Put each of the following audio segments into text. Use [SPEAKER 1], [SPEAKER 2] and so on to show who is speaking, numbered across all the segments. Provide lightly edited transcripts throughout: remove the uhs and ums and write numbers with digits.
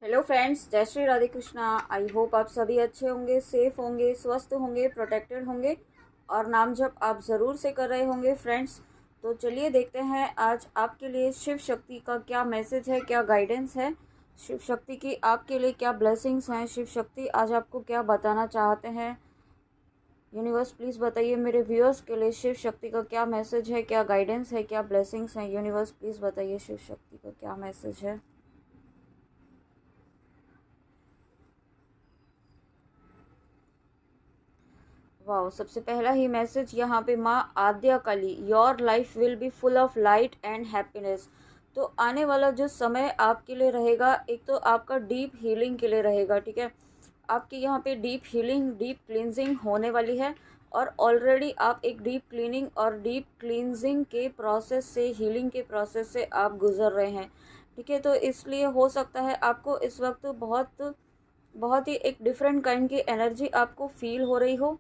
[SPEAKER 1] Hello friends, जय Shri Radhe Krishna. I hope आप सभी अच्छे होंगे, सेफ होंगे, स्वस्थ होंगे, प्रोटेक्टेड होंगे और नाम जप आप ज़रूर से कर रहे होंगे फ्रेंड्स। तो चलिए देखते हैं आज आपके लिए शिव शक्ति का क्या मैसेज है, क्या गाइडेंस है, शिव शक्ति की आपके लिए क्या ब्लेसिंग्स हैं, शिव शक्ति आज आपको क्या बताना चाहते हैं। यूनिवर्स प्लीज़ बताइए मेरे व्यूअर्स के लिए शिव शक्ति का क्या मैसेज है, क्या गाइडेंस है, क्या ब्लेसिंग्स हैं। यूनिवर्स प्लीज़ बताइए शिव शक्ति का क्या मैसेज है। वाह, सबसे पहला ही मैसेज यहाँ पे माँ Adya Kali, your life will be full of light and happiness. तो आने वाला जो समय आपके लिए रहेगा, एक तो आपका डीप हीलिंग के लिए रहेगा, ठीक है। आपकी यहाँ पे डीप हीलिंग, डीप क्लींजिंग होने वाली है और ऑलरेडी आप एक डीप क्लीनिंग और डीप क्लींजिंग के प्रोसेस से, हीलिंग के प्रोसेस से आप गुजर रहे हैं, ठीक है। तो इसलिए हो सकता है आपको इस वक्त बहुत बहुत ही एक डिफरेंट काइंड की एनर्जी आपको फील हो रही हो।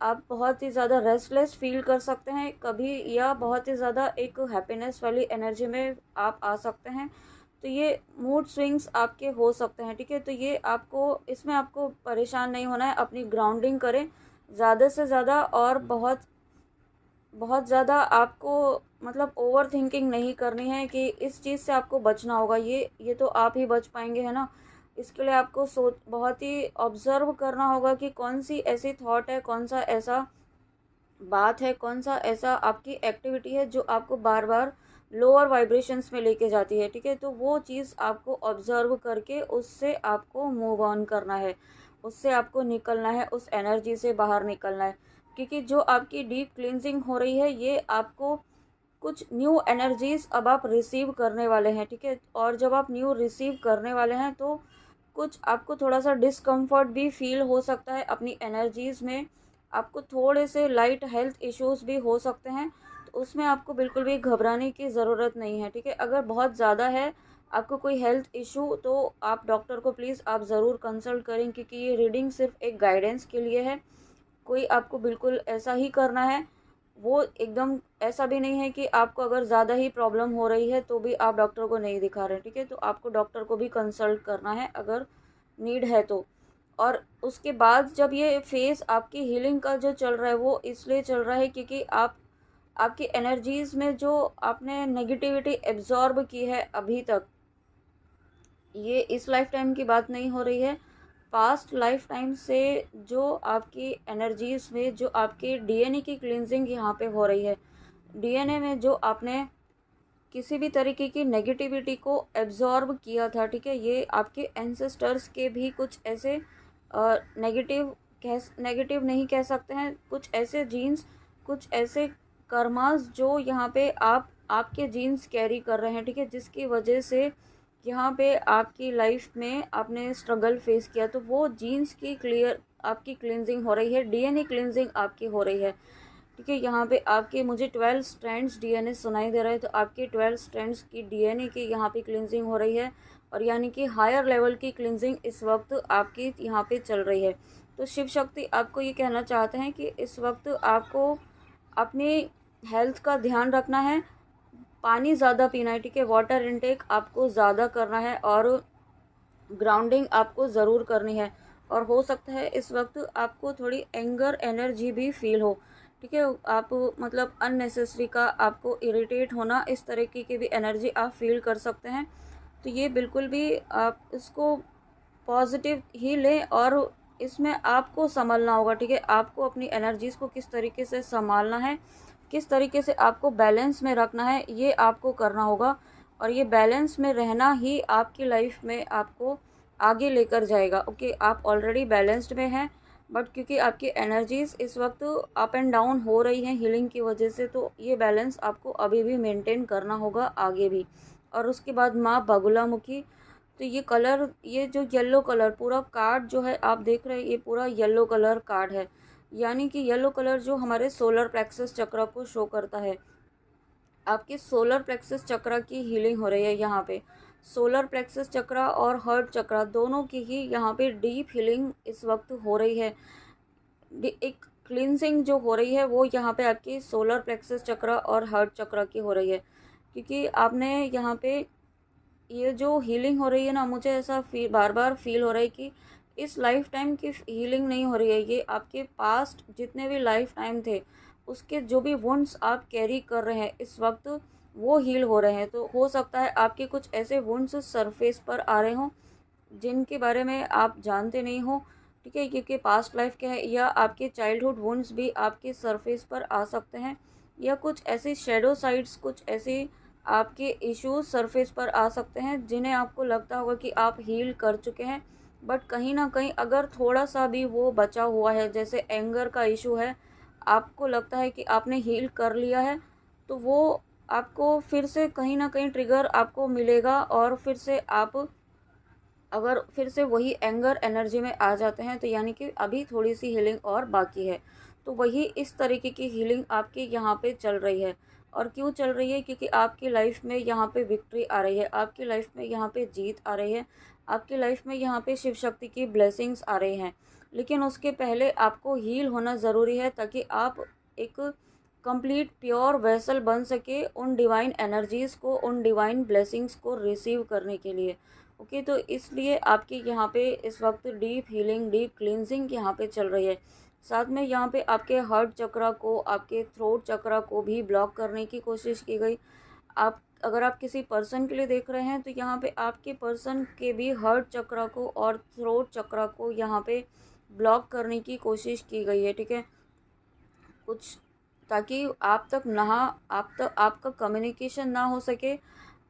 [SPEAKER 1] आप बहुत ही ज़्यादा रेस्टलेस फील कर सकते हैं कभी, या बहुत ही ज़्यादा एक हैप्पीनेस वाली एनर्जी में आप आ सकते हैं। तो ये मूड स्विंग्स आपके हो सकते हैं, ठीक है। तो ये आपको, इसमें आपको परेशान नहीं होना है। अपनी ग्राउंडिंग करें ज़्यादा से ज़्यादा, और बहुत बहुत ज़्यादा आपको मतलब ओवर थिंकिंग नहीं करनी है कि इस चीज़ से आपको बचना होगा। ये तो आप ही बच पाएंगे, है ना। इसके लिए आपको सोच बहुत ही ऑब्जर्व करना होगा कि कौन सी ऐसी थॉट है, कौन सा ऐसा बात है, कौन सा ऐसा आपकी एक्टिविटी है जो आपको बार बार लोअर वाइब्रेशंस में लेके जाती है, ठीक है। तो वो चीज़ आपको ऑब्जर्व करके उससे आपको मूव ऑन करना है, उससे आपको निकलना है, उस एनर्जी से बाहर निकलना है। क्योंकि जो आपकी डीप क्लींजिंग हो रही है, ये आपको कुछ न्यू एनर्जीज अब आप रिसीव करने वाले हैं, ठीक है। और जब आप न्यू रिसीव करने वाले हैं तो कुछ आपको थोड़ा सा डिस्कम्फर्ट भी फील हो सकता है अपनी एनर्जीज में। आपको थोड़े से लाइट हेल्थ इश्यूज भी हो सकते हैं, तो उसमें आपको बिल्कुल भी घबराने की ज़रूरत नहीं है, ठीक है। अगर बहुत ज़्यादा है आपको कोई हेल्थ इशू, तो आप डॉक्टर को प्लीज़ आप ज़रूर कंसल्ट करें, क्योंकि ये रीडिंग सिर्फ एक गाइडेंस के लिए है। कोई आपको बिल्कुल ऐसा ही करना है, वो एकदम ऐसा भी नहीं है कि आपको अगर ज़्यादा ही प्रॉब्लम हो रही है तो भी आप डॉक्टर को नहीं दिखा रहे हैं, ठीक है। तो आपको डॉक्टर को भी कंसल्ट करना है अगर नीड है तो। और उसके बाद जब ये फेज़ आपकी हीलिंग का जो चल रहा है, वो इसलिए चल रहा है क्योंकि आप, आपकी एनर्जीज़ में जो आपने नेगेटिविटी एब्जॉर्ब की है अभी तक, ये इस लाइफ टाइम की बात नहीं हो रही है, पास्ट लाइफ टाइम से जो आपकी एनर्जीज में, जो आपके डीएनए की क्लींजिंग यहाँ पे हो रही है। डीएनए में जो आपने किसी भी तरीके की नेगेटिविटी को एब्जॉर्ब किया था, ठीक है। ये आपके एंसेस्टर्स के भी कुछ ऐसे नेगेटिव नहीं कह सकते हैं, कुछ ऐसे जीन्स, कुछ ऐसे कर्मास जो यहाँ पे आप, आपके जीन्स कैरी कर रहे हैं, ठीक है। जिसकी वजह से यहाँ पे आपकी लाइफ में आपने स्ट्रगल फेस किया, तो वो जीन्स की क्लियर आपकी क्लिनजिंग हो रही है, डीएनए क्लिनजिंग आपकी हो रही है, ठीक है। यहाँ पे आपके, मुझे 12 स्ट्रैंड्स डीएनए सुनाई दे रहा है, तो आपके 12 स्ट्रैंड्स की डीएनए की यहाँ पे क्लिनजिंग हो रही है, और यानी कि हायर लेवल की क्लिनजिंग इस वक्त आपकी यहाँ पे चल रही है। तो शिव शक्ति आपको ये कहना चाहते हैं कि इस वक्त आपको अपनी हेल्थ का ध्यान रखना है, पानी ज़्यादा पीना है, ठीक है। वाटर इनटेक आपको ज़्यादा करना है और ग्राउंडिंग आपको ज़रूर करनी है। और हो सकता है इस वक्त आपको थोड़ी एंगर एनर्जी भी फील हो, ठीक है। आप मतलब अननेसेसरी का आपको इरिटेट होना, इस तरीके की भी एनर्जी आप फील कर सकते हैं। तो ये बिल्कुल भी आप इसको पॉजिटिव ही लें, और इसमें आपको संभलना होगा, ठीक है। आपको अपनी एनर्जीज़ को किस तरीके से संभालना है, किस तरीके से आपको बैलेंस में रखना है, ये आपको करना होगा। और ये बैलेंस में रहना ही आपकी लाइफ में आपको आगे लेकर जाएगा। ओके, आप ऑलरेडी बैलेंस्ड में हैं, बट क्योंकि आपकी एनर्जीज़ इस वक्त अप एंड डाउन हो रही हैं हीलिंग की वजह से, तो ये बैलेंस आपको अभी भी मेंटेन करना होगा आगे भी। और उसके बाद माँ बगुलामुखी, तो ये कलर, ये जो येलो कलर पूरा कार्ड जो है आप देख रहे हैं, ये पूरा येलो कलर कार्ड है। यानी कि येलो कलर जो हमारे सोलर प्लेक्सस चक्र को शो करता है। आपके सोलर प्लेक्सस चक्र की हीलिंग हो रही है यहाँ पे। सोलर प्लेक्सस चक्र और हार्ट चक्र दोनों की ही यहाँ पे डीप हीलिंग इस वक्त हो रही है। एक क्लिनजिंग जो हो रही है वो यहाँ पे आपकी सोलर प्लेक्सस चक्र और हार्ट चक्र की हो रही है, क्योंकि आपने यहाँ पे ये जो हीलिंग हो रही है ना, मुझे ऐसा बार बार फील हो रहा है कि इस लाइफ टाइम की हीलिंग नहीं हो रही है, ये आपके पास्ट जितने भी लाइफ टाइम थे उसके जो भी वुंड्स आप कैरी कर रहे हैं इस वक्त वो हील हो रहे हैं। तो हो सकता है आपके कुछ ऐसे वुंड्स सरफेस पर आ रहे हों जिनके बारे में आप जानते नहीं हो, ठीक है, क्योंकि पास्ट लाइफ के है, या आपके चाइल्डहुड वुंड्स भी आपके सरफेस पर आ सकते हैं, या कुछ ऐसे शेडो साइड्स, कुछ ऐसे आपके इश्यूज सरफेस पर आ सकते हैं जिन्हें आपको लगता होगा कि आप हील कर चुके हैं, बट कहीं ना कहीं अगर थोड़ा सा भी वो बचा हुआ है, जैसे एंगर का इशू है, आपको लगता है कि आपने हील कर लिया है, तो वो आपको फिर से कहीं ना कहीं ट्रिगर आपको मिलेगा, और फिर से आप अगर फिर से वही एंगर एनर्जी में आ जाते हैं तो यानी कि अभी थोड़ी सी हीलिंग और बाकी है। तो वही इस तरीके की हीलिंग आपके यहाँ पे चल रही है। और क्यों चल रही है? क्योंकि आपकी लाइफ में यहाँ पे विक्ट्री आ रही है, आपकी लाइफ में यहाँ पे जीत आ रही है, आपकी लाइफ में यहाँ पे शिव शक्ति की ब्लेसिंग्स आ रही हैं। लेकिन उसके पहले आपको हील होना ज़रूरी है ताकि आप एक कंप्लीट प्योर वेसल बन सके उन डिवाइन एनर्जीज़ को, उन डिवाइन ब्लेसिंग्स को रिसीव करने के लिए। ओके, तो इसलिए आपकी यहाँ पे इस वक्त डीप हीलिंग, डीप क्लींजिंग यहाँ पे चल रही है। साथ में यहाँ पे आपके हार्ट चक्रा को, आपके थ्रोट चक्रा को भी ब्लॉक करने की कोशिश की गई। आप अगर आप किसी पर्सन के लिए देख रहे हैं तो यहाँ पे आपके पर्सन के भी हार्ट चक्रा को और थ्रोट चक्रा को यहाँ पे ब्लॉक करने की कोशिश की गई है, ठीक है, कुछ ताकि आप तक आपका कम्युनिकेशन ना हो सके,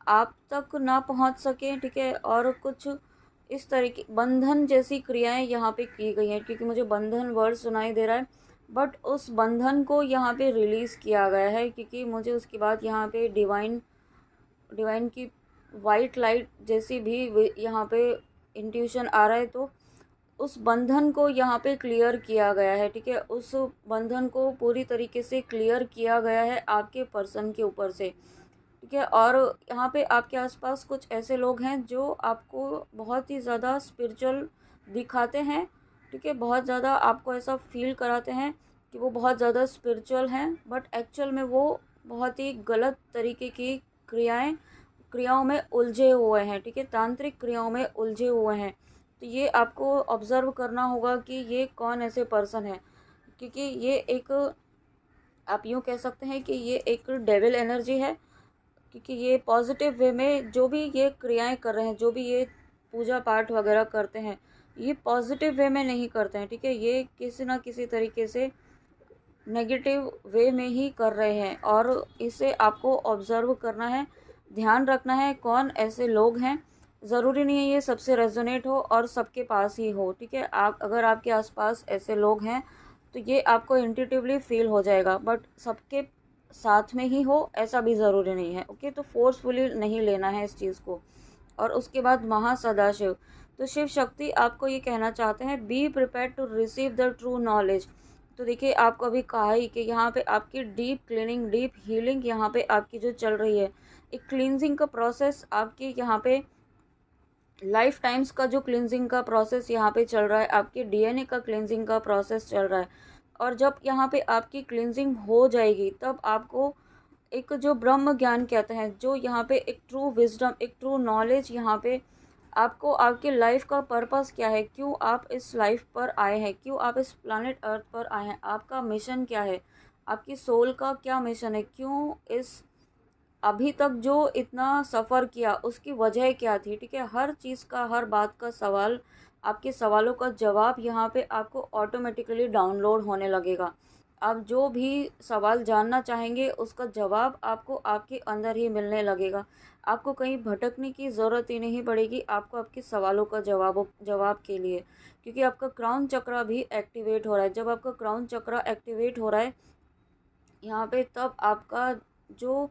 [SPEAKER 1] आप तक ना पहुंच सके, ठीक है। और कुछ इस तरीके बंधन जैसी क्रियाएं यहाँ पे की गई हैं, क्योंकि मुझे बंधन वर्ड सुनाई दे रहा है, बट उस बंधन को यहाँ पे रिलीज़ किया गया है, क्योंकि मुझे उसके बाद यहाँ पे डिवाइन डिवाइन की वाइट लाइट जैसी भी यहाँ पे इंट्यूशन आ रहा है। तो उस बंधन को यहाँ पे क्लियर किया गया है, ठीक है, उस बंधन को पूरी तरीके से क्लियर किया गया है आपके पर्सन के ऊपर से, ठीक है। और यहाँ पे आपके आसपास कुछ ऐसे लोग हैं जो आपको बहुत ही ज़्यादा स्पिरिचुअल दिखाते हैं, ठीक है, बहुत ज़्यादा आपको ऐसा फील कराते हैं कि वो बहुत ज़्यादा स्पिरिचुअल हैं, बट एक्चुअल में वो बहुत ही गलत तरीके की क्रियाओं में उलझे हुए हैं, ठीक है, तांत्रिक क्रियाओं में उलझे हुए हैं। तो ये आपको ऑब्ज़र्व करना होगा कि ये कौन ऐसे पर्सन है, क्योंकि ये एक, आप यूँ कह सकते हैं कि ये एक डेविल एनर्जी है, क्योंकि ये पॉजिटिव वे में जो भी ये क्रियाएं कर रहे हैं, जो भी ये पूजा पाठ वगैरह करते हैं, ये पॉजिटिव वे में नहीं करते हैं, ठीक है, ये किसी ना किसी तरीके से नेगेटिव वे में ही कर रहे हैं। और इसे आपको ऑब्ज़र्व करना है, ध्यान रखना है कौन ऐसे लोग हैं। ज़रूरी नहीं है ये सबसे रेजोनेट हो और सबके पास ही हो, ठीक है, आप अगर आपके आसपास ऐसे लोग हैं तो ये आपको इंट्यूटिवली फील हो जाएगा, बट सबके साथ में ही हो ऐसा भी ज़रूरी नहीं है। ओके, तो फोर्सफुली नहीं लेना है इस चीज़ को। और उसके बाद महासदाशिव, तो शिव शक्ति आपको ये कहना चाहते हैं, be prepare to receive the true knowledge. तो देखिए, आपको अभी कहा ही कि यहाँ पे आपकी डीप क्लीनिंग, डीप हीलिंग यहाँ पे आपकी जो चल रही है, एक क्लींजिंग का प्रोसेस आपकी यहाँ पे लाइफ टाइम्स का जो क्लींजिंग का प्रोसेस यहाँ पे चल रहा है, आपके डीएनए का क्लींजिंग का प्रोसेस चल रहा है। और जब यहाँ पे आपकी क्लींजिंग हो जाएगी तब आपको एक जो ब्रह्म ज्ञान कहते हैं, जो यहाँ पे एक ट्रू विजडम, एक ट्रू नॉलेज, यहाँ पे आपको आपके लाइफ का पर्पस क्या है, क्यों आप इस लाइफ पर आए हैं, क्यों आप इस प्लानट अर्थ पर आए हैं, आपका मिशन क्या है, आपकी सोल का क्या मिशन है, क्यों इस अभी तक जो इतना सफ़र किया उसकी वजह क्या थी, ठीक है, हर चीज़ का, हर बात का सवाल, आपके सवालों का जवाब यहाँ पे आपको ऑटोमेटिकली डाउनलोड होने लगेगा। आप जो भी सवाल जानना चाहेंगे उसका जवाब आपको आपके अंदर ही मिलने लगेगा। आपको कहीं भटकने की ज़रूरत ही नहीं पड़ेगी, आपको आपके सवालों का जवाब के लिए, क्योंकि आपका क्राउन चक्रा भी एक्टिवेट हो रहा है। जब आपका क्राउन चक्रा एक्टिवेट हो रहा है यहाँ पे, तब आपका जो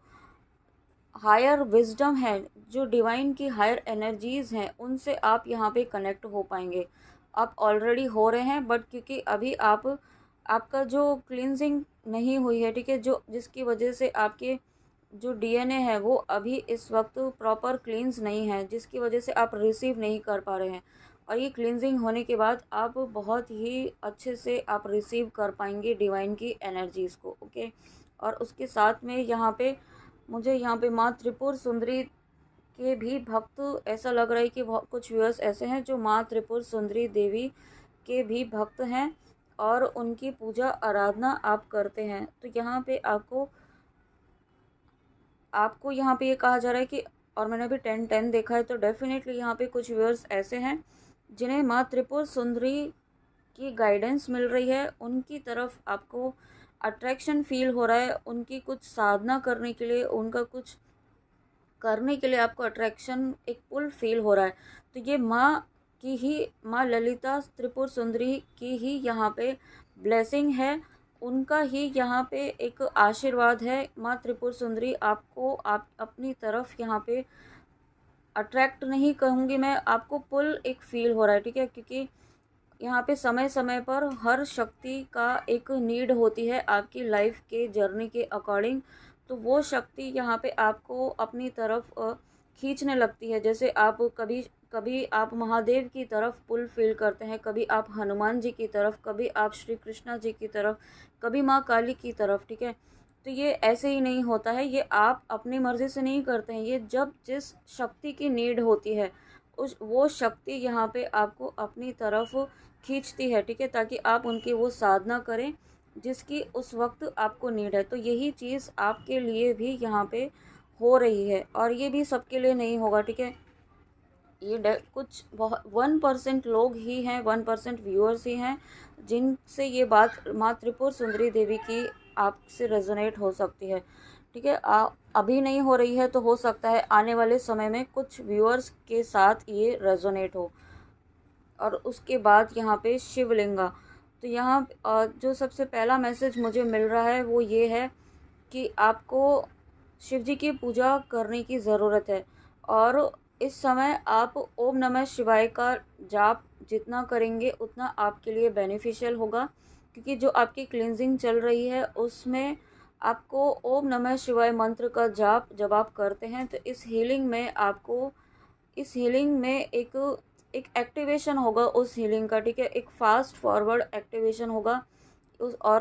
[SPEAKER 1] हायर विजडम है, जो डिवाइन की हायर एनर्जीज़ हैं, उनसे आप यहाँ पे कनेक्ट हो पाएंगे। आप ऑलरेडी हो रहे हैं, बट क्योंकि अभी आपका जो क्लींजिंग नहीं हुई है, ठीक है, जो जिसकी वजह से आपके जो डीएनए है वो अभी इस वक्त प्रॉपर क्लींस नहीं है, जिसकी वजह से आप रिसीव नहीं कर पा रहे हैं। और ये क्लींजिंग होने के बाद आप बहुत ही अच्छे से आप रिसीव कर पाएंगे डिवाइन की एनर्जीज़ को। ओके, और उसके साथ में यहाँ पे मुझे यहाँ पे माँ त्रिपुर सुंदरी के भी भक्त, ऐसा लग रहा है कि कुछ व्यूअर्स ऐसे हैं जो माँ त्रिपुर सुंदरी देवी के भी भक्त हैं और उनकी पूजा आराधना आप करते हैं। तो यहाँ पे आपको आपको यहाँ पे ये कहा जा रहा है कि, और मैंने अभी 10-10 देखा है, तो डेफिनेटली यहाँ पे कुछ व्यूअर्स ऐसे हैं जिन्हें माँ त्रिपुर सुंदरी की गाइडेंस मिल रही है, उनकी तरफ आपको अट्रैक्शन फील हो रहा है, उनकी कुछ साधना करने के लिए, उनका कुछ करने के लिए आपको अट्रैक्शन, एक पुल फील हो रहा है। तो ये माँ की ही, माँ ललिता त्रिपुर सुंदरी की ही यहाँ पे ब्लेसिंग है, उनका ही यहाँ पे एक आशीर्वाद है। माँ त्रिपुर सुंदरी आपको आप अपनी तरफ यहाँ पे अट्रैक्ट नहीं कहूँगी मैं, आपको पुल एक फील हो रहा है, ठीक है, क्योंकि यहाँ पे समय समय पर हर शक्ति का एक नीड होती है आपकी लाइफ के जर्नी के अकॉर्डिंग। तो वो शक्ति यहाँ पे आपको अपनी तरफ खींचने लगती है। जैसे आप कभी कभी आप महादेव की तरफ पुल फील करते हैं, कभी आप हनुमान जी की तरफ, कभी आप श्री कृष्णा जी की तरफ, कभी माँ काली की तरफ, ठीक है। तो ये ऐसे ही नहीं होता है, ये आप अपनी मर्ज़ी से नहीं करते हैं, ये जब जिस शक्ति की नीड होती है उस वो शक्ति यहाँ पे आपको अपनी तरफ खींचती है, ठीक है, ताकि आप उनकी वो साधना करें जिसकी उस वक्त आपको नीड है। तो यही चीज़ आपके लिए भी यहाँ पे हो रही है, और ये भी सबके लिए नहीं होगा, ठीक है। ये कुछ बहुत 1% लोग ही हैं, 1% व्यूअर्स ही हैं जिनसे ये बात माँ त्रिपुर सुंदरी देवी की आपसे रेजोनेट हो सकती है, ठीक है। अभी नहीं हो रही है तो हो सकता है आने वाले समय में कुछ व्यूअर्स के साथ ये रेजोनेट हो। और उसके बाद यहाँ पे शिवलिंगा, तो यहाँ जो सबसे पहला मैसेज मुझे मिल रहा है वो ये है कि आपको शिव जी की पूजा करने की ज़रूरत है। और इस समय आप ओम नमः शिवाय का जाप जितना करेंगे उतना आपके लिए बेनिफिशियल होगा, क्योंकि जो आपकी क्लींजिंग चल रही है उसमें आपको ओम नमः शिवाय मंत्र का जाप जब आप करते हैं तो इस हीलिंग में एक एक्टिवेशन होगा उस हीलिंग का, ठीक है, एक फास्ट फॉरवर्ड एक्टिवेशन होगा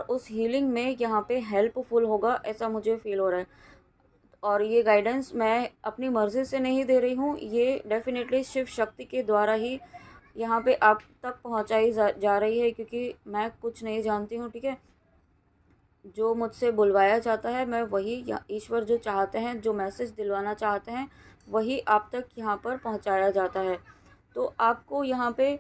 [SPEAKER 1] उस हीलिंग में यहाँ पे हेल्पफुल होगा, ऐसा मुझे फील हो रहा है। और ये गाइडेंस मैं अपनी मर्ज़ी से नहीं दे रही हूँ, ये डेफिनेटली शिव शक्ति के द्वारा ही यहाँ पे आप तक पहुँचाई जा रही है, क्योंकि मैं कुछ नहीं जानती हूँ, ठीक है। जो मुझसे बुलवाया जाता है मैं वही, ईश्वर जो चाहते हैं, जो मैसेज दिलवाना चाहते हैं वही आप तक यहाँ पर पहुँचाया जाता है। तो आपको यहाँ पे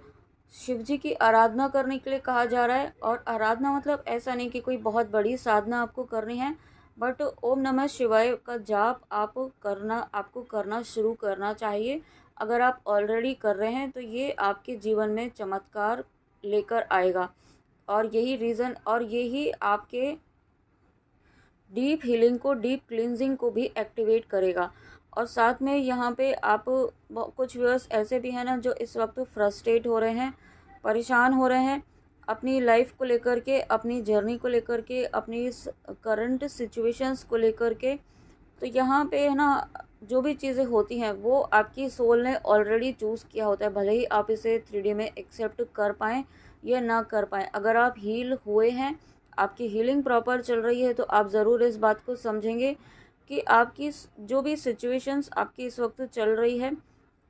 [SPEAKER 1] शिव जी की आराधना करने के लिए कहा जा रहा है, और आराधना मतलब ऐसा नहीं कि कोई बहुत बड़ी साधना आपको करनी है, बट ओम नमः शिवाय का जाप आपको करना शुरू करना चाहिए। अगर आप ऑलरेडी कर रहे हैं तो ये आपके जीवन में चमत्कार लेकर आएगा, और यही रीज़न, और यही आपके डीप हीलिंग को, डीप क्लींजिंग को भी एक्टिवेट करेगा। और साथ में यहाँ पे आप कुछ व्यूअर्स ऐसे भी हैं ना जो इस वक्त फ्रस्ट्रेट हो रहे हैं, परेशान हो रहे हैं अपनी लाइफ को लेकर के, अपनी जर्नी को लेकर के, अपनी करंट सिचुएशंस को लेकर के। तो यहाँ पे है ना, जो भी चीज़ें होती हैं वो आपकी सोल ने ऑलरेडी चूज़ किया होता है, भले ही आप इसे 3D में एक्सेप्ट कर पाएँ या ना कर पाएँ। अगर आप हील हुए हैं, आपकी हीलिंग प्रॉपर चल रही है, तो आप ज़रूर इस बात को समझेंगे कि आपकी जो भी सिचुएशंस आपकी इस वक्त चल रही है,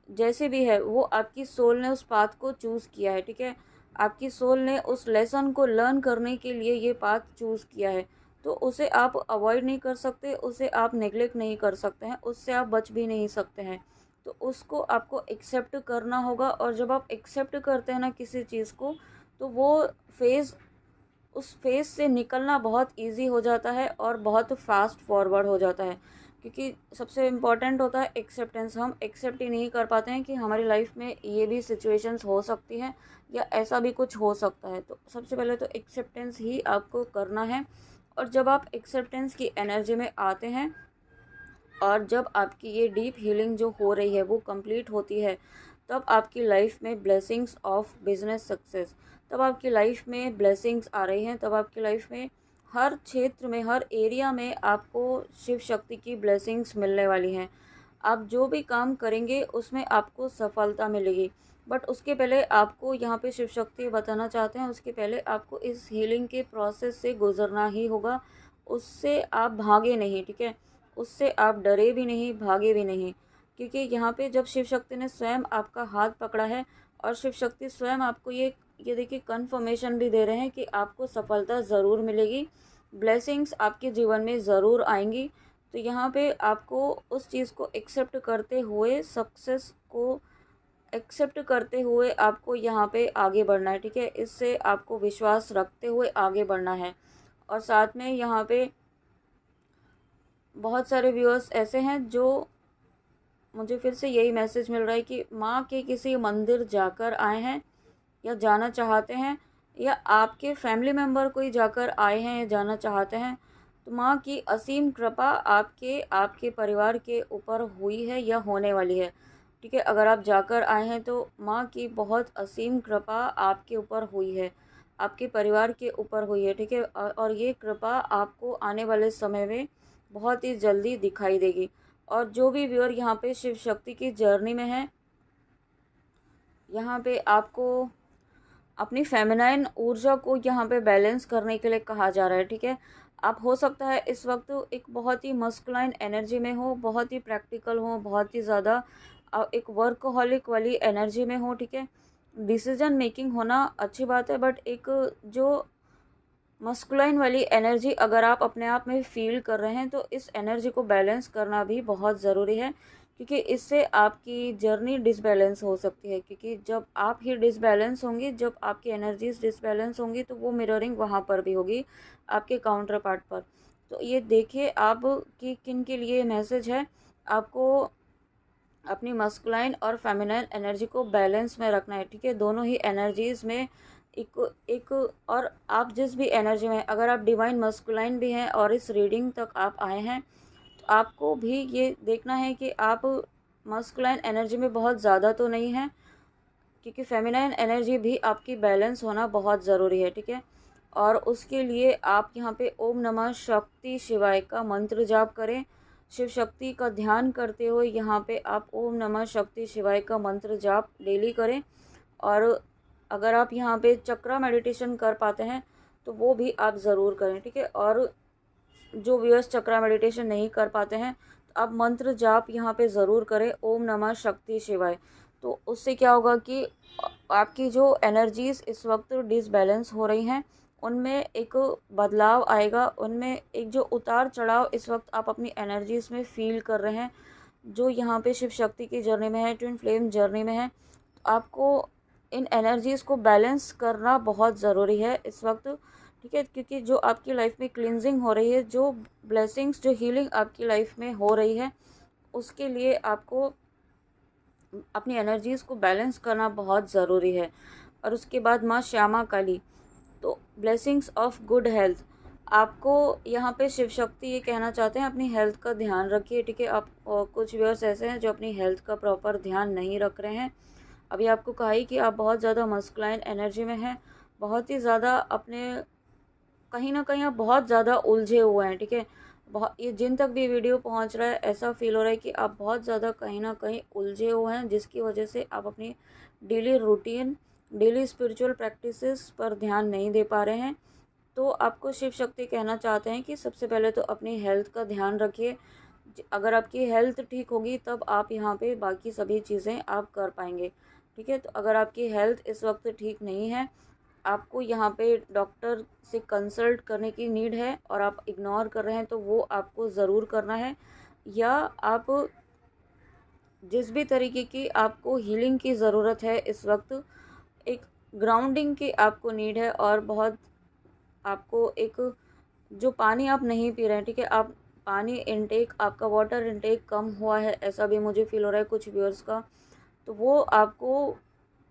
[SPEAKER 1] जैसे भी है, वो आपकी सोल ने उस पाथ को चूज़ किया है, ठीक है। आपकी सोल ने उस लेसन को लर्न करने के लिए ये पाथ चूज़ किया है, तो उसे आप अवॉइड नहीं कर सकते, उसे आप नेगलेक्ट नहीं कर सकते हैं, उससे आप बच भी नहीं सकते हैं। तो उसको आपको एक्सेप्ट करना होगा, और जब आप एक्सेप्ट करते हैं ना किसी चीज़ को, तो वो फेज़ उस फेज़ से निकलना बहुत इजी हो जाता है और बहुत फास्ट फॉरवर्ड हो जाता है, क्योंकि सबसे इम्पॉर्टेंट होता है एक्सेप्टेंस। हम एक्सेप्ट ही नहीं कर पाते हैं कि हमारी लाइफ में ये भी सिचुएशंस हो सकती हैं या ऐसा भी कुछ हो सकता है। तो सबसे पहले तो एक्सेप्टेंस ही आपको करना है, और जब आप एक्सेप्टेंस की एनर्जी में आते हैं और जब आपकी ये डीप हीलिंग जो हो रही है वो कंप्लीट होती है, तब आपकी लाइफ में ब्लेसिंग्स ऑफ बिजनेस सक्सेस, तब आपकी लाइफ में ब्लेसिंग्स आ रही हैं, तब आपकी लाइफ में हर क्षेत्र में, हर एरिया में आपको शिव शक्ति की ब्लेसिंग्स मिलने वाली हैं। आप जो भी काम करेंगे उसमें आपको सफलता मिलेगी। बट उसके पहले आपको यहाँ पे शिव शक्ति बताना चाहते हैं, उसके पहले आपको इस हीलिंग के प्रोसेस से गुजरना ही होगा। उससे आप भागे नहीं, ठीक है, उससे आप डरे भी नहीं, भागे भी नहीं, क्योंकि यहाँ पे जब शिव शक्ति ने स्वयं आपका हाथ पकड़ा है और शिव शक्ति स्वयं आपको ये देखिए कन्फर्मेशन भी दे रहे हैं कि आपको सफलता ज़रूर मिलेगी, ब्लेसिंग्स आपके जीवन में ज़रूर आएंगी। तो यहाँ पे आपको उस चीज़ को एक्सेप्ट करते हुए, सक्सेस को एक्सेप्ट करते हुए आपको यहाँ पे आगे बढ़ना है, ठीक है। इससे आपको विश्वास रखते हुए आगे बढ़ना है। और साथ में यहाँ पे बहुत सारे व्यूअर्स ऐसे हैं जो मुझे फिर से यही मैसेज मिल रहा है कि माँ के किसी मंदिर जाकर आए हैं या जाना चाहते हैं, या आपके फैमिली मेम्बर कोई जाकर आए हैं या जाना चाहते हैं। तो माँ की असीम कृपा आपके परिवार के ऊपर हुई है या होने वाली है, ठीक है। अगर आप जाकर आए हैं तो माँ की बहुत असीम कृपा आपके ऊपर हुई है, आपके परिवार के ऊपर हुई है, ठीक है। और ये कृपा आपको आने वाले समय में बहुत ही जल्दी दिखाई देगी। और जो भी व्यूअर यहाँ पे शिव शक्ति की जर्नी में है, यहाँ पे आपको अपनी फेमिनाइन ऊर्जा को यहाँ पे बैलेंस करने के लिए कहा जा रहा है, ठीक है। आप हो सकता है इस वक्त एक बहुत ही मस्कुलाइन एनर्जी में हो, बहुत ही प्रैक्टिकल हो, बहुत ही ज़्यादा एक वर्कहॉलिक वाली एनर्जी में हो, ठीक है। डिसीजन मेकिंग होना अच्छी बात है, बट एक जो मस्कुलाइन वाली एनर्जी अगर आप अपने आप में फील कर रहे हैं तो इस एनर्जी को बैलेंस करना भी बहुत ज़रूरी है, क्योंकि इससे आपकी जर्नी डिसबैलेंस हो सकती है। क्योंकि जब आप ही डिसबैलेंस होंगी, जब आपकी एनर्जीज डिसबैलेंस होंगी, तो वो मिररिंग वहाँ पर भी होगी आपके काउंटर पार्ट पर। तो ये देखिए आप कि किन के लिए मैसेज है। आपको अपनी मस्कुलाइन और फेमिनाइन एनर्जी को बैलेंस में रखना है, ठीक है। दोनों ही एनर्जीज़ में एक एक और आप जिस भी एनर्जी में, अगर आप डिवाइन मस्कुलाइन भी हैं और इस रीडिंग तक आप आए हैं, तो आपको भी ये देखना है कि आप मस्कुलाइन एनर्जी में बहुत ज़्यादा तो नहीं है, क्योंकि फेमिनाइन एनर्जी भी आपकी बैलेंस होना बहुत ज़रूरी है, ठीक है। और उसके लिए आप यहाँ पे ओम नमः शक्ति शिवाय का मंत्र जाप करें। शिव शक्ति का ध्यान करते हुए यहाँ पे आप ओम नमः शक्ति शिवाय का मंत्र जाप डेली करें। और अगर आप यहाँ पे चक्रा मेडिटेशन कर पाते हैं तो वो भी आप ज़रूर करें, ठीक है। और जो व्यूअर्स चक्रा मेडिटेशन नहीं कर पाते हैं तो आप मंत्र जाप यहाँ पे ज़रूर करें, ओम नमः शक्ति शिवाय। तो उससे क्या होगा कि आपकी जो एनर्जीज़ इस वक्त डिसबैलेंस हो रही हैं उनमें एक बदलाव आएगा, उनमें एक जो उतार चढ़ाव इस वक्त आप अपनी एनर्जीज़ में फील कर रहे हैं, जो यहाँ पे शिव शक्ति की जर्नी में है, ट्विन फ्लेम जर्नी में है, आपको इन एनर्जीज़ को बैलेंस करना बहुत ज़रूरी है इस वक्त, ठीक है। क्योंकि जो आपकी लाइफ में क्लिनजिंग हो रही है, जो ब्लेसिंग्स, जो हीलिंग आपकी लाइफ में हो रही है, उसके लिए आपको अपनी एनर्जीज़ को बैलेंस करना बहुत ज़रूरी है। और उसके बाद माँ श्यामा काली, तो ब्लेसिंग्स ऑफ गुड हेल्थ। आपको यहाँ पे शिव शक्ति ये कहना चाहते हैं अपनी हेल्थ का ध्यान रखिए, ठीक है। आप कुछ व्यूअर्स ऐसे हैं जो अपनी हेल्थ का प्रॉपर ध्यान नहीं रख रहे हैं। अभी आपको कहा ही कि आप बहुत ज़्यादा मस्कुलाइन एनर्जी में हैं, बहुत ही ज़्यादा अपने कहीं ना कहीं आप बहुत ज़्यादा उलझे हुए हैं, ठीक है। बहुत, ये जिन तक भी वीडियो पहुंच रहा है ऐसा फील हो रहा है कि आप बहुत ज़्यादा कहीं ना कहीं उलझे हुए हैं, जिसकी वजह से आप अपनी daily routine, daily spiritual practices पर ध्यान नहीं दे पा रहे हैं। तो आपको शिव शक्ति कहना चाहते हैं कि सबसे पहले तो अपनी हेल्थ का ध्यान रखिए। अगर आपकी हेल्थ ठीक होगी तब आप यहाँ पे बाकी सभी चीज़ें आप कर पाएंगे, ठीक है। तो अगर आपकी हेल्थ इस वक्त ठीक नहीं है, आपको यहाँ पे डॉक्टर से कंसल्ट करने की नीड है और आप इग्नोर कर रहे हैं, तो वो आपको ज़रूर करना है। या आप जिस भी तरीके की आपको हीलिंग की ज़रूरत है इस वक्त, एक ग्राउंडिंग की आपको नीड है, और बहुत आपको एक जो पानी आप नहीं पी रहे हैं, ठीक है, आप पानी इनटेक, आपका वाटर इनटेक कम हुआ है, ऐसा भी मुझे फील हो रहा है कुछ व्यूअर्स का, तो वो आपको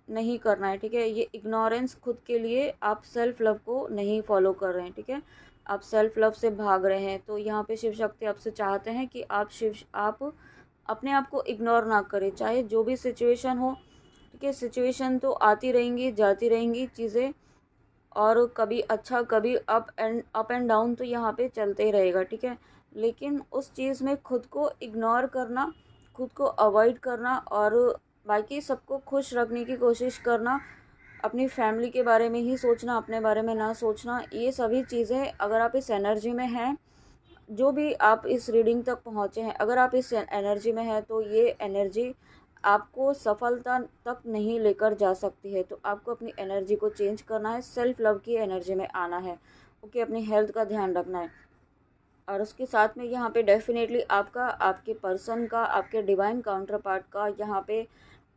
[SPEAKER 1] नहीं करना है, ठीक है। ये इग्नोरेंस खुद के लिए, आप सेल्फ लव को नहीं फॉलो कर रहे हैं, ठीक है। आप सेल्फ लव से भाग रहे हैं। तो यहाँ पे शिव शक्ति आपसे चाहते हैं कि आप अपने आप को इग्नोर ना करें, चाहे जो भी सिचुएशन हो, ठीक है। सिचुएशन तो आती रहेंगी, जाती रहेंगी चीज़ें, और कभी अच्छा, कभी अप एंड डाउन तो यहाँ पे चलते ही रहेगा, ठीक है। लेकिन उस चीज़ में खुद को इग्नोर करना, खुद को अवॉइड करना, और बाकी सबको खुश रखने की कोशिश करना, अपनी फैमिली के बारे में ही सोचना, अपने बारे में ना सोचना, ये सभी चीज़ें अगर आप इस एनर्जी में हैं, जो भी आप इस रीडिंग तक पहुँचे हैं, अगर आप इस एनर्जी में हैं तो ये एनर्जी आपको सफलता तक नहीं लेकर जा सकती है। तो आपको अपनी एनर्जी को चेंज करना है, सेल्फ लव की एनर्जी में आना है। ओके, अपनी हेल्थ का ध्यान रखना है। और उसके साथ में यहाँ पे डेफिनेटली आपका, आपके पर्सन का, आपके डिवाइन काउंटर पार्ट का यहाँ पे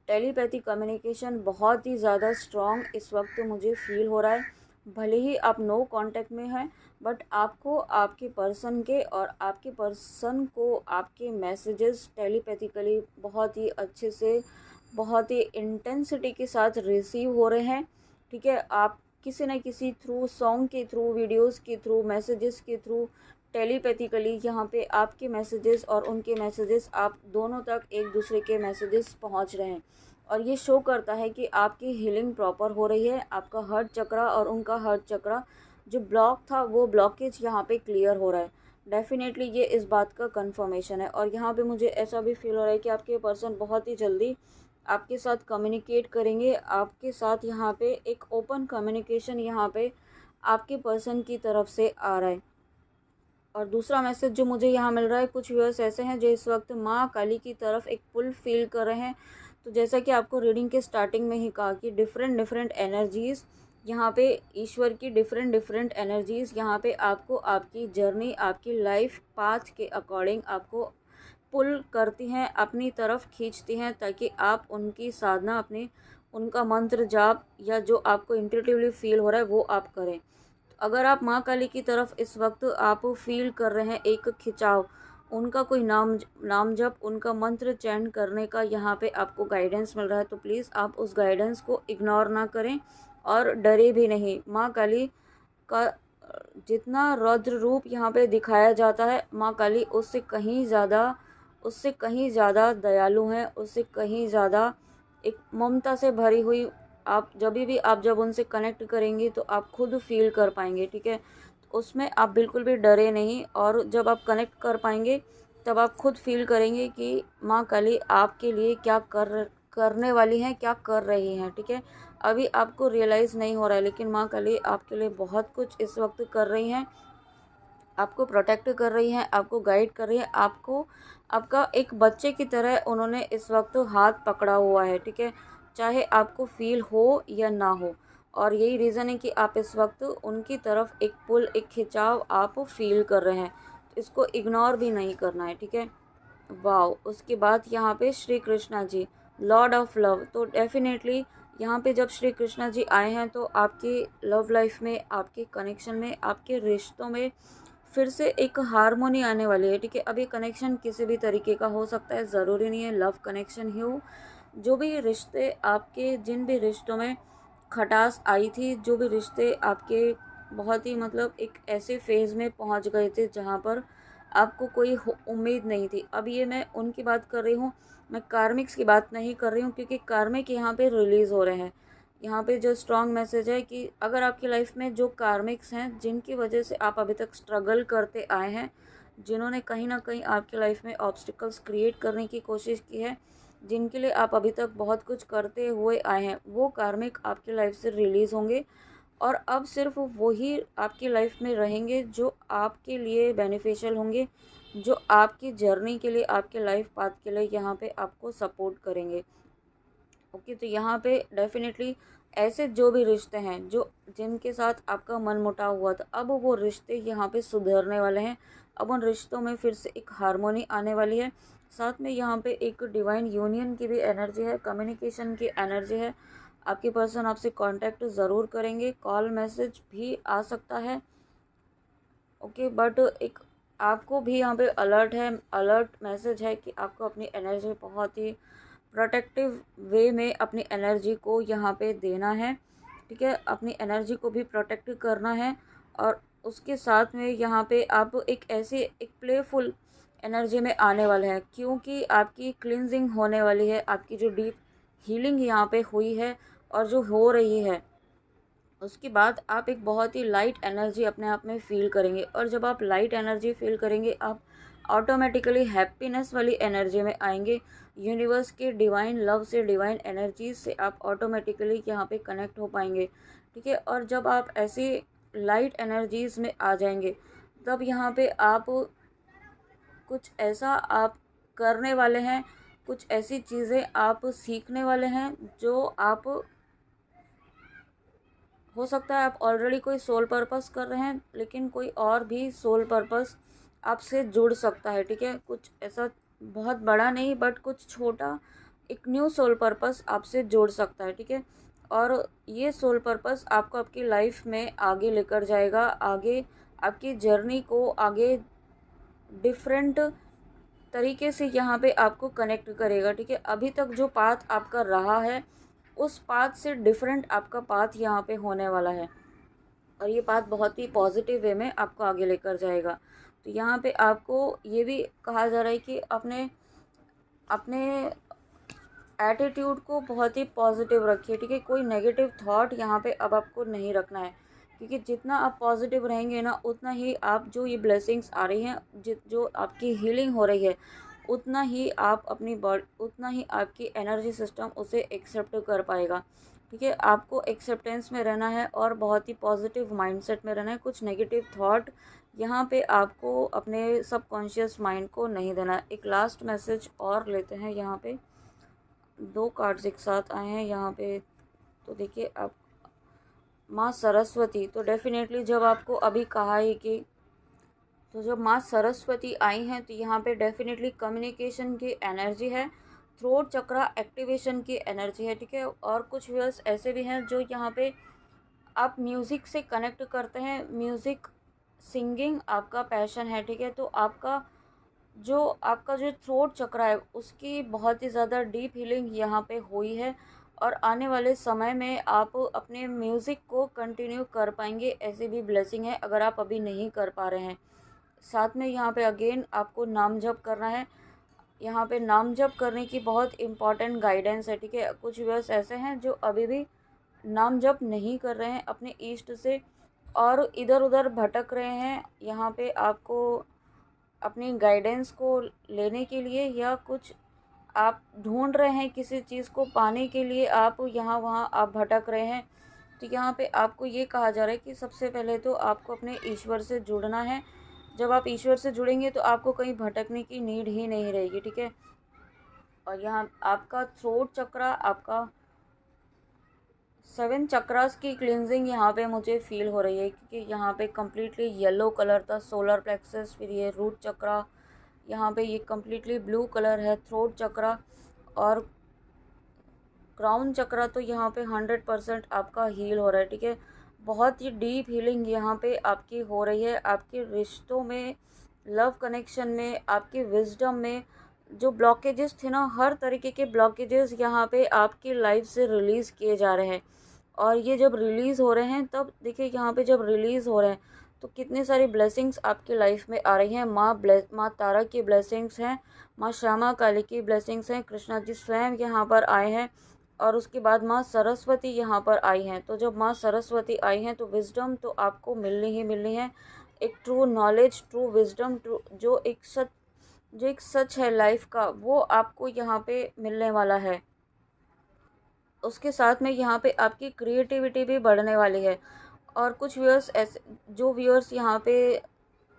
[SPEAKER 1] टेलीपैथी कम्युनिकेशन बहुत ही ज़्यादा स्ट्रॉन्ग इस वक्त मुझे फील हो रहा है। भले ही आप नो कांटेक्ट में हैं, बट आपको आपके पर्सन के और आपके पर्सन को आपके मैसेजेस टेलीपैथिकली बहुत ही अच्छे से, बहुत ही इंटेंसिटी के साथ रिसीव हो रहे हैं। ठीक है, आप किसी न किसी थ्रू, सॉन्ग के थ्रू, वीडियोस के थ्रू, मैसेजेस के थ्रू, टेलीपैथिकली यहाँ पे आपके मैसेजेस और उनके मैसेजेस, आप दोनों तक एक दूसरे के मैसेजेस पहुँच रहे हैं। और ये शो करता है कि आपकी हीलिंग प्रॉपर हो रही है। आपका हार्ट चक्रा और उनका हार्ट चक्रा जो ब्लॉक था, वो ब्लॉकेज यहाँ पे क्लियर हो रहा है। डेफिनेटली ये इस बात का कंफर्मेशन है। और यहाँ पे मुझे ऐसा भी फील हो रहा है कि आपके पर्सन बहुत ही जल्दी आपके साथ कम्युनिकेट करेंगे। आपके साथ यहाँ पे एक ओपन कम्युनिकेशन यहाँ पे आपके पर्सन की तरफ से आ रहा है। और दूसरा मैसेज जो मुझे यहाँ मिल रहा है, कुछ व्यूअर्स ऐसे हैं जो इस वक्त माँ काली की तरफ एक पुल फील कर रहे हैं। तो जैसा कि आपको रीडिंग के स्टार्टिंग में ही कहा कि डिफरेंट डिफरेंट एनर्जीज़ यहाँ पे, ईश्वर की डिफरेंट डिफरेंट एनर्जीज़ यहाँ पे आपको आपकी जर्नी, आपकी लाइफ पाथ के अकॉर्डिंग आपको पुल करती हैं, अपनी तरफ खींचती हैं, ताकि आप उनकी साधना, अपनी उनका मंत्र जाप या जो आपको इंट्यूटिवली फील हो रहा है वो आप करें। अगर आप माँ काली की तरफ इस वक्त आप फील कर रहे हैं एक खिंचाव, उनका कोई नाम जप, उनका मंत्र चैंट करने का यहाँ पे आपको गाइडेंस मिल रहा है, तो प्लीज़ आप उस गाइडेंस को इग्नोर ना करें और डरे भी नहीं। माँ काली का जितना रौद्र रूप यहाँ पे दिखाया जाता है, माँ काली उससे कहीं ज़्यादा दयालु हैं, उससे कहीं ज़्यादा एक ममता से भरी हुई। आप जब उनसे कनेक्ट करेंगे तो आप खुद फील कर पाएंगे। ठीक है, तो उसमें आप बिल्कुल भी डरे नहीं। और जब आप कनेक्ट कर पाएंगे तब आप खुद फील करेंगे कि माँ काली आपके लिए क्या करने वाली हैं, क्या कर रही हैं। ठीक है, अभी आपको रियलाइज़ नहीं हो रहा है, लेकिन माँ काली आपके लिए बहुत कुछ इस वक्त कर रही हैं। आपको प्रोटेक्ट कर रही हैं, आपको गाइड कर रही हैं, आपको आपका एक बच्चे की तरह उन्होंने इस वक्त हाथ पकड़ा हुआ है। ठीक है, चाहे आपको फील हो या ना हो। और यही रीज़न है कि आप इस वक्त उनकी तरफ एक पुल, एक खिंचाव आप फील कर रहे हैं। तो इसको इग्नोर भी नहीं करना है। ठीक है, वाओ। उसके बाद यहाँ पे Shri Krishna ji, Lord of love. तो डेफिनेटली यहाँ पे जब श्री कृष्णा जी आए हैं तो आपकी लव लाइफ में, आपके कनेक्शन में, आपके रिश्तों में फिर से एक हारमोनी आने वाली है। ठीक है, अब ये कनेक्शन किसी भी तरीके का हो सकता है, ज़रूरी नहीं है लव कनेक्शन ही हो। जो भी रिश्ते आपके, जिन भी रिश्तों में खटास आई थी, जो भी रिश्ते आपके बहुत ही मतलब एक ऐसे फेज़ में पहुंच गए थे जहां पर आपको कोई उम्मीद नहीं थी। अब ये मैं उनकी बात कर रही हूँ, मैं कार्मिक्स की बात नहीं कर रही हूँ, क्योंकि कार्मिक यहाँ पे रिलीज़ हो रहे हैं। यहाँ पे जो स्ट्रॉन्ग मैसेज है कि अगर आपकी लाइफ में जो कार्मिक्स हैं, जिनकी वजह से आप अभी तक स्ट्रगल करते आए हैं, जिन्होंने कहीं ना कहीं आपकी लाइफ में ऑब्स्टिकल्स क्रिएट करने की कोशिश की है, जिनके लिए आप अभी तक बहुत कुछ करते हुए आए हैं, वो कार्मिक आपकी लाइफ से रिलीज़ होंगे। और अब सिर्फ वही आपकी लाइफ में रहेंगे जो आपके लिए बेनिफिशियल होंगे, जो आपकी जर्नी के लिए, आपके लाइफ पाथ के लिए यहाँ पे आपको सपोर्ट करेंगे। ओके, तो यहाँ पे डेफिनेटली ऐसे जो भी रिश्ते हैं, जो जिनके साथ आपका मन मुटाव हुआ था, अब वो रिश्ते यहाँ पे सुधरने वाले हैं। अब उन रिश्तों में फिर से एक हारमोनी आने वाली है। साथ में यहाँ पे एक डिवाइन यूनियन की भी एनर्जी है, कम्युनिकेशन की एनर्जी है। आपके पर्सन आपसे कांटेक्ट ज़रूर करेंगे, कॉल मैसेज भी आ सकता है। ओके, बट एक आपको भी यहाँ पे अलर्ट है, अलर्ट मैसेज है कि आपको अपनी एनर्जी बहुत ही प्रोटेक्टिव वे में अपनी एनर्जी को यहाँ पे देना है। ठीक है, अपनी एनर्जी को भी प्रोटेक्ट करना है। और उसके साथ में यहाँ पे आप एक प्लेफुल एनर्जी में आने वाले हैं, क्योंकि आपकी क्लिनजिंग होने वाली है। आपकी जो डीप हीलिंग यहाँ पे हुई है और जो हो रही है, उसके बाद आप एक बहुत ही लाइट एनर्जी अपने आप में फ़ील करेंगे। और जब आप लाइट एनर्जी फ़ील करेंगे, आप ऑटोमेटिकली हैप्पीनेस वाली एनर्जी में आएंगे। यूनिवर्स के डिवाइन लव से, डिवाइन एनर्जीज से आप ऑटोमेटिकली यहाँ पे कनेक्ट हो पाएंगे। ठीक है, और जब आप ऐसी लाइट एनर्जीज़ में आ जाएंगे, तब यहाँ पे आप कुछ ऐसा आप करने वाले हैं, कुछ ऐसी चीज़ें आप सीखने वाले हैं जो आप, हो सकता है आप ऑलरेडी कोई सोल पर्पस कर रहे हैं, लेकिन कोई और भी सोल पर्पस आपसे जुड़ सकता है। ठीक है, कुछ ऐसा बहुत बड़ा नहीं बट कुछ छोटा, एक न्यू सोल पर्पस आपसे जुड़ सकता है। ठीक है, और ये सोल पर्पस आपको आपकी लाइफ में आगे लेकर जाएगा, आगे आपकी जर्नी को आगे डिफरेंट तरीके से यहाँ पे आपको कनेक्ट करेगा। ठीक है, अभी तक जो पाथ आपका रहा है उस पाथ से डिफरेंट आपका पाथ यहाँ पे होने वाला है, और ये पाथ बहुत ही पॉजिटिव वे में आपको आगे लेकर जाएगा। तो यहाँ पे आपको ये भी कहा जा रहा है कि अपने अपने एटीट्यूड को बहुत ही पॉजिटिव रखिए। ठीक है, कोई नेगेटिव थॉट यहाँ पे अब आपको नहीं रखना है, क्योंकि जितना आप पॉजिटिव रहेंगे ना, उतना ही आप जो ये ब्लेसिंग्स आ रही हैं, जो आपकी हीलिंग हो रही है, उतना ही आप अपनी बॉडी, उतना ही आपकी एनर्जी सिस्टम उसे एक्सेप्ट कर पाएगा। ठीक है, आपको एक्सेप्टेंस में रहना है और बहुत ही पॉजिटिव माइंडसेट में रहना है। कुछ नेगेटिव थॉट यहाँ पे आपको अपने सबकॉन्शियस माइंड को नहीं देना। एक लास्ट मैसेज और लेते हैं। यहाँ पे 2 कार्ड्स एक साथ आए हैं यहाँ पे। तो देखिए, आप माँ सरस्वती, तो डेफिनेटली जब आपको अभी कहा है कि, तो जब माँ सरस्वती आई हैं तो यहाँ पे डेफिनेटली कम्युनिकेशन की एनर्जी है, थ्रोट चक्रा एक्टिवेशन की एनर्जी है। ठीक है, और कुछ व्यूअर्स ऐसे भी हैं जो यहाँ पे आप म्यूज़िक से कनेक्ट करते हैं, म्यूज़िक सिंगिंग आपका पैशन है। ठीक है, तो आपका जो थ्रोट चक्रा है उसकी बहुत ही ज़्यादा डीप हीलिंग यहाँ पे हुई है, और आने वाले समय में आप अपने म्यूज़िक को कंटिन्यू कर पाएंगे, ऐसी भी ब्लेसिंग है अगर आप अभी नहीं कर पा रहे हैं। साथ में यहाँ पे अगेन आपको नाम जप करना है। यहाँ पे नाम जप करने की बहुत इम्पॉर्टेंट गाइडेंस है। ठीक है, कुछ व्यूअर्स ऐसे हैं जो अभी भी नाम जप नहीं कर रहे हैं अपने ईष्ट से, और इधर उधर भटक रहे हैं। यहाँ पे आपको अपनी गाइडेंस को लेने के लिए, या कुछ आप ढूंढ रहे हैं किसी चीज़ को पाने के लिए, आप यहाँ वहाँ आप भटक रहे हैं। तो यहाँ पे आपको ये कहा जा रहा है कि सबसे पहले तो आपको अपने ईश्वर से जुड़ना है। जब आप ईश्वर से जुड़ेंगे तो आपको कहीं भटकने की नीड ही नहीं रहेगी। ठीक है, और यहाँ आपका थ्रोट चक्रा, आपका 7 चक्रास की क्लिनजिंग यहाँ पे मुझे फील हो रही है, क्योंकि यहाँ पे कम्प्लीटली येलो कलर था सोलर प्लेक्सस, फिर ये रूट चक्रा, यहाँ पे ये कम्प्लीटली ब्लू कलर है थ्रोट चक्रा, और क्राउन चक्रा तो यहाँ पे 100% आपका हील हो रहा है। ठीक है, बहुत ही डीप हीलिंग यहाँ पे आपकी हो रही है, आपके रिश्तों में, लव कनेक्शन में, आपके विजडम में। जो ब्लॉकेजेस थे ना, हर तरीके के ब्लॉकेजेस यहाँ पे आपकी लाइफ से रिलीज़ किए जा रहे हैं, और ये जब रिलीज़ हो रहे हैं तब देखिए, यहाँ पे जब रिलीज़ हो रहे हैं तो कितनी सारी ब्लेसिंग्स आपकी लाइफ में आ रही हैं। माँ तारा की ब्लेसिंग्स हैं, माँ श्यामा काली की ब्लेसिंग्स हैं, कृष्णा जी स्वयं यहाँ पर आए हैं, और उसके बाद माँ सरस्वती यहाँ पर आई हैं। तो जब माँ सरस्वती आई हैं तो विजडम तो आपको मिलनी ही मिलनी है। एक true knowledge, true wisdom, true जो एक सच है लाइफ का, वो आपको यहाँ पे मिलने वाला है। उसके साथ में यहाँ पे आपकी क्रिएटिविटी भी बढ़ने वाली है। और कुछ व्यूअर्स ऐसे, जो व्यूअर्स यहाँ पे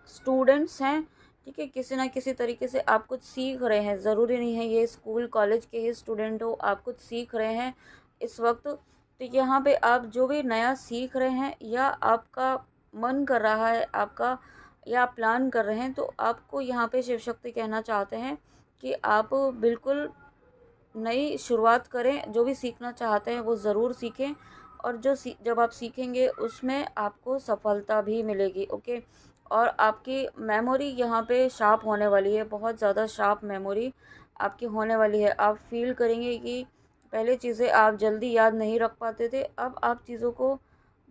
[SPEAKER 1] स्टूडेंट्स हैं, ठीक है, किसी ना किसी तरीके से आप कुछ सीख रहे हैं, ज़रूरी नहीं है ये स्कूल कॉलेज के ही स्टूडेंट हो, आप कुछ सीख रहे हैं इस वक्त। तो यहाँ पे आप जो भी नया सीख रहे हैं, या आपका मन कर रहा है आपका, या आप प्लान कर रहे हैं, तो आपको यहाँ पे शिव शक्ति कहना चाहते हैं कि आप बिल्कुल नई शुरुआत करें। जो भी सीखना चाहते हैं वो ज़रूर सीखें, और जब आप सीखेंगे उसमें आपको सफलता भी मिलेगी। ओके, और आपकी मेमोरी यहाँ पे शार्प होने वाली है, बहुत ज़्यादा शार्प मेमोरी आपकी होने वाली है। आप फील करेंगे कि पहले चीज़ें आप जल्दी याद नहीं रख पाते थे, अब आप चीज़ों को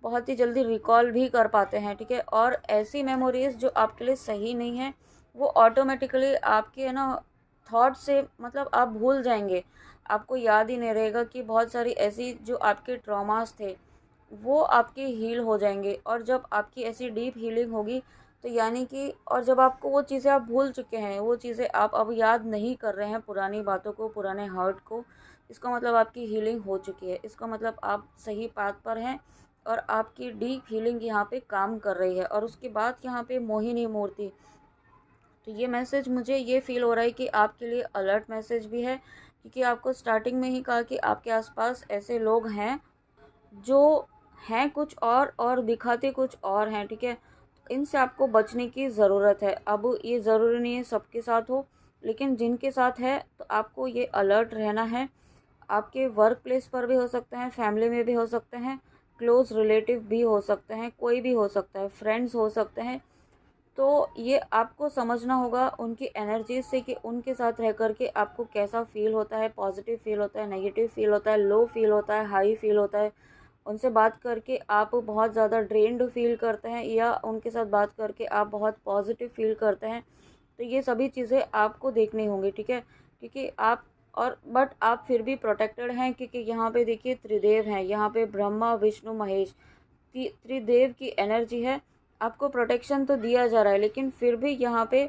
[SPEAKER 1] बहुत ही जल्दी रिकॉल भी कर पाते हैं। ठीक है, और ऐसी मेमोरीज़ जो आपके लिए सही नहीं है, वो ऑटोमेटिकली आपके, है ना, थॉट से, मतलब आप भूल जाएंगे, आपको याद ही नहीं रहेगा कि बहुत सारी ऐसी जो आपके ट्रॉमास थे वो आपके हील हो जाएंगे। और जब आपकी ऐसी डीप हीलिंग होगी तो यानी कि, और जब आपको वो चीज़ें आप भूल चुके हैं, वो चीज़ें आप अब याद नहीं कर रहे हैं, पुरानी बातों को, पुराने हर्ट को, इसका मतलब आपकी हीलिंग हो चुकी है, इसका मतलब आप सही पाथ पर हैं, और आपकी डीप हीलिंग यहाँ पे काम कर रही है। और उसके बाद यहाँ पे मोहिनी मूर्ति, तो ये मैसेज मुझे ये फील हो रहा है कि आपके लिए अलर्ट मैसेज भी है, क्योंकि आपको स्टार्टिंग में ही कहा कि आपके आसपास ऐसे लोग हैं जो हैं कुछ और दिखाते कुछ और हैं, ठीक है। इनसे आपको बचने की ज़रूरत है। अब ये ज़रूरी नहीं है सबके साथ हो, लेकिन जिनके साथ है तो आपको ये अलर्ट रहना है। आपके वर्क प्लेस पर भी हो सकते हैं, फैमिली में भी हो सकते हैं, क्लोज रिलेटिव भी हो सकते हैं, कोई भी हो सकता है, फ्रेंड्स हो सकते हैं। तो ये आपको समझना होगा उनकी एनर्जीज से कि उनके साथ रह कर के आपको कैसा फील होता है, पॉजिटिव फील होता है, नेगेटिव फील होता है, लो फील होता है, हाई फील होता है। उनसे बात करके आप बहुत ज़्यादा ड्रेन्ड फील करते हैं या उनके साथ बात करके आप बहुत पॉजिटिव फील करते हैं। तो ये सभी चीज़ें आपको देखनी होंगी, ठीक है। क्योंकि आप और बट आप फिर भी प्रोटेक्टेड हैं, क्योंकि यहाँ पे देखिए त्रिदेव हैं, यहाँ पे ब्रह्मा विष्णु महेश त्रिदेव की एनर्जी है। आपको प्रोटेक्शन तो दिया जा रहा है, लेकिन फिर भी यहाँ पे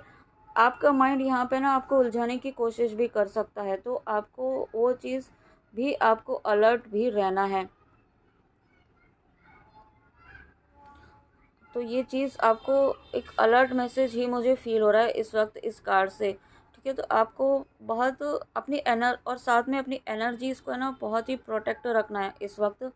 [SPEAKER 1] आपका माइंड यहाँ पे ना आपको उलझाने की कोशिश भी कर सकता है। तो आपको वो चीज़ भी आपको अलर्ट भी रहना है। तो ये चीज़ आपको एक अलर्ट मैसेज ही मुझे फील हो रहा है इस वक्त इस कार्ड से, ठीक है। तो आपको बहुत अपनी और साथ में अपनी एनर्जीज़ को है ना बहुत ही प्रोटेक्ट रखना है इस वक्त।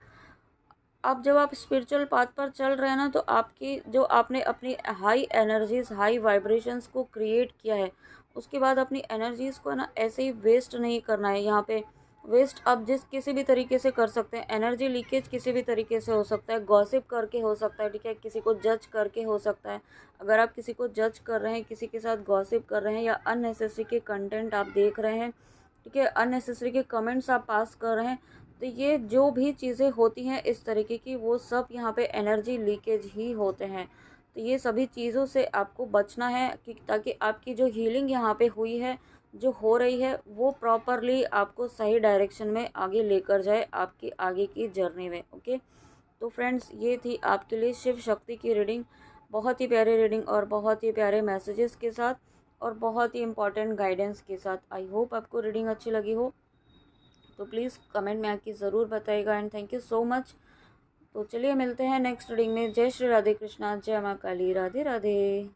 [SPEAKER 1] अब जब आप स्पिरिचुअल पाथ पर चल रहे हैं ना, तो आपकी जो आपने अपनी हाई एनर्जीज हाई वाइब्रेशंस को क्रिएट किया है, उसके बाद अपनी एनर्जीज़ को है ना ऐसे ही वेस्ट नहीं करना है। यहाँ पे वेस्ट आप जिस किसी भी तरीके से कर सकते हैं। एनर्जी लीकेज किसी भी तरीके से हो सकता है, गॉसिप करके हो सकता है, ठीक है, किसी को जज करके हो सकता है। अगर आप किसी को जज कर रहे हैं, किसी के साथ गॉसिप कर रहे हैं या अननेसेसरी के कंटेंट आप देख रहे हैं, ठीक है, अननेसेसरी के कमेंट्स आप पास कर रहे हैं, तो ये जो भी चीज़ें होती हैं इस तरीके की, वो सब यहाँ पे एनर्जी लीकेज ही होते हैं। तो ये सभी चीज़ों से आपको बचना है कि ताकि आपकी जो हीलिंग यहाँ पे हुई है, जो हो रही है, वो प्रॉपरली आपको सही डायरेक्शन में आगे लेकर जाए आपकी आगे की जर्नी में। ओके, तो फ्रेंड्स ये थी आपके लिए शिव शक्ति की रीडिंग। बहुत ही प्यारी रीडिंग और बहुत ही प्यारे मैसेजेस के साथ और बहुत ही इंपॉर्टेंट गाइडेंस के साथ। आई होप आपको रीडिंग अच्छी लगी हो। तो प्लीज़ कमेंट में आके ज़रूर बताइएगा and thank you so much. तो चलिए मिलते हैं नेक्स्ट रीडिंग में। जय श्री राधे कृष्णा, जय माँ काली, राधे राधे।